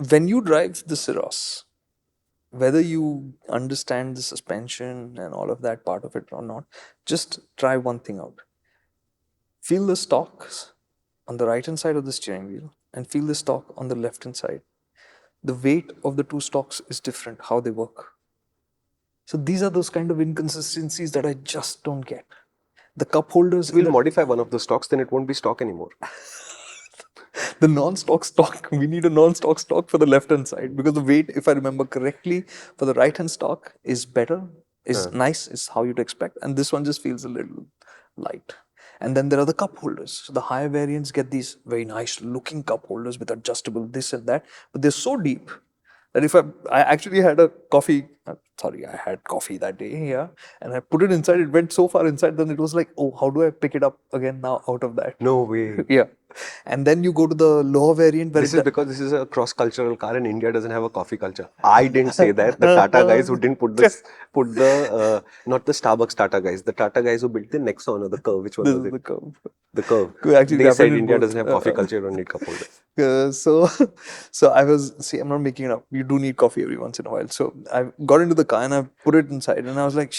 when you drive the Syros, whether you understand the suspension and all of that part of it or not, just try one thing out. Feel the stalks on the right hand side of the steering wheel and feel the stalk on the left hand side. The weight of the two stalks is different, how they work. So these are those kind of inconsistencies that I just don't get. The cup holders, We'll modify one of those stocks, then it won't be stock anymore. the non-stock stock, we need a non-stock stock for the left-hand side because the weight, if I remember correctly, for the right-hand stock is better, is nice, is how you'd expect, and this one just feels a little light. And then there are the cup holders. So the higher variants get these very nice looking cup holders with adjustable this and that, but they're so deep that if I actually had a coffee, I had coffee that day, yeah, and I put it inside, it went so far inside, then it was like, oh, how do I pick it up again now out of that? No way. Yeah. And then you go to the lower variant where This is because this is a cross-cultural car and India doesn't have a coffee culture. I didn't say that. The Tata guys who didn't put the not the Starbucks Tata guys, the Tata guys who built the Nexon or the Curve. Which one this was is it? the curve. The Curve. Actually, They said happened in India both. doesn't have coffee culture, you don't need cup holders. So I was, see, I'm not making it up. You do need coffee every once in a while. So I got into the car and I put it inside and I was like,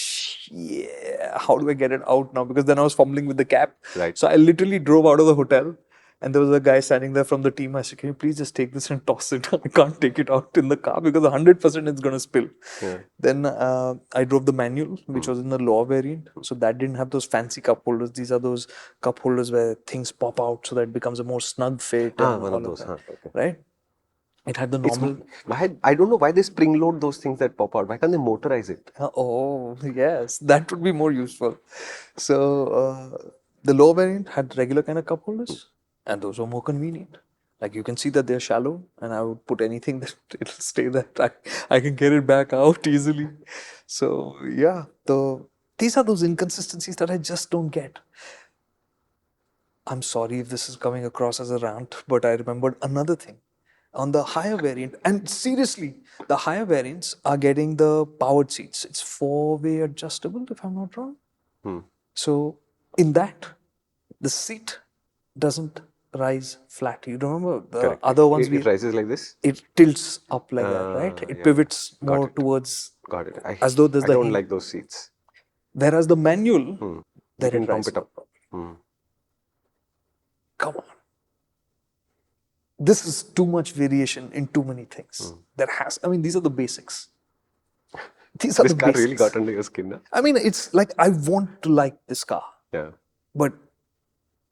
yeah, how do I get it out now? Because then I was fumbling with the cap. Right. So I literally drove out of the hotel and there was a guy standing there from the team. I said, can you please just take this and toss it? I can't take it out in the car because 100% it's going to spill. Yeah. Then I drove the manual, which was in the lower variant. So that didn't have those fancy cup holders. These are those cup holders where things pop out so that it becomes a more snug fit. And One all of those. that, Okay. right? It had the normal. I don't know why they spring load those things that pop out. Why can't they motorize it? Oh, yes, that would be more useful. So the low variant had regular kind of cup holders, and those were more convenient. Like you can see that they're shallow, and I would put anything that it'll stay there. I can get it back out easily. So yeah, these are those inconsistencies that I just don't get. I'm sorry if this is coming across as a rant, but I remembered another thing. On the higher variant, and seriously, the higher variants are getting the powered seats. It's four-way adjustable, if I'm not wrong. So in that, the seat doesn't rise flat. You remember the Correct. other ones It rises like this? it tilts up like that, right? It pivots more towards Got it. as though there's I don't like those seats. Whereas the manual, You there can it pump rises it up. Come on. This is too much variation in too many things. These are the basics. These are This the car basics. really got under your skin. Huh? I mean, it's like I want to like this car. Yeah. But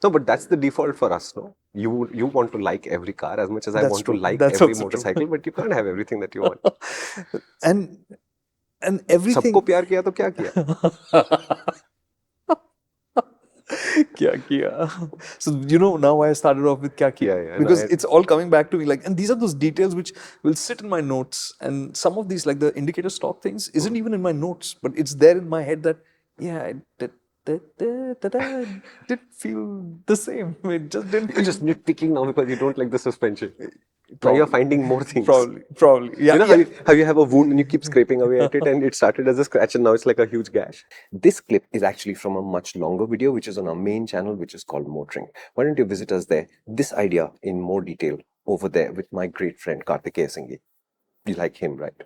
no, but that's the default for us, no? You want to like every car as much as I want to like every motorcycle, but you can't have everything that you want. and everything. सबको प्यार किया तो क्या किया? Kya kiya. So you know now why I started off with kya kiya, because it's all coming back to me. Like, and these are those details which will sit in my notes. And some of these, like the indicator stock things, isn't even in my notes, but it's there in my head that I did feel the same. It just didn't. You're just nitpicking now because you don't like the suspension. Now you're finding more things. Probably. Yeah. You know how you have a wound and you keep scraping away at it and it started as a scratch and now it's like a huge gash. This clip is actually from a much longer video which is on our main channel which is called MotorInc. Why don't you visit us there? This idea in more detail over there with my great friend Kartikeya. You like him, right?